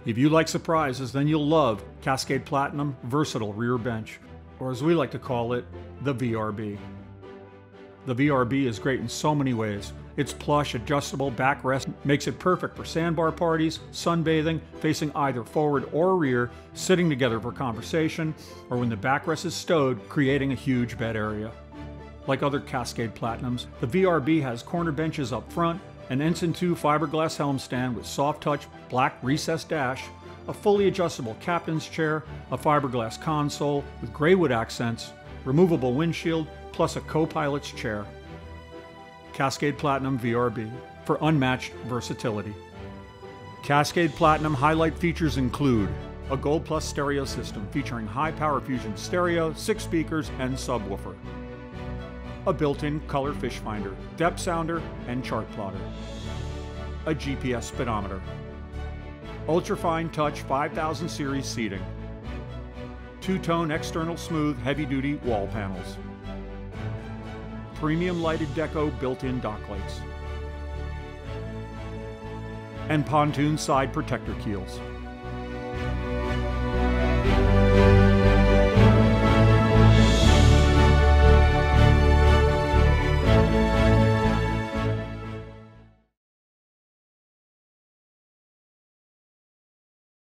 If you like surprises, then you'll love Cascade Platinum Versatile Rear Bench, or as we like to call it, the VRB. The VRB is great in so many ways. Its plush, adjustable backrest makes it perfect for sandbar parties, sunbathing, facing either forward or rear, sitting together for conversation, or when the backrest is stowed, creating a huge bed area. Like other Cascade Platinums, the VRB has corner benches up front, an Ensign 2 fiberglass helm stand with soft touch black recessed dash, a fully adjustable captain's chair, a fiberglass console with gray wood accents, removable windshield, plus a co-pilot's chair. Cascade Platinum VRB for unmatched versatility. Cascade Platinum highlight features include a Gold Plus stereo system featuring high power fusion stereo, 6 speakers, and subwoofer. A built-in color fish finder, depth sounder, and chart plotter. A GPS speedometer. Ultrafine touch 5000 series seating. Two-tone external smooth heavy-duty wall panels. Premium lighted deco built-in dock lights. And pontoon side protector keels.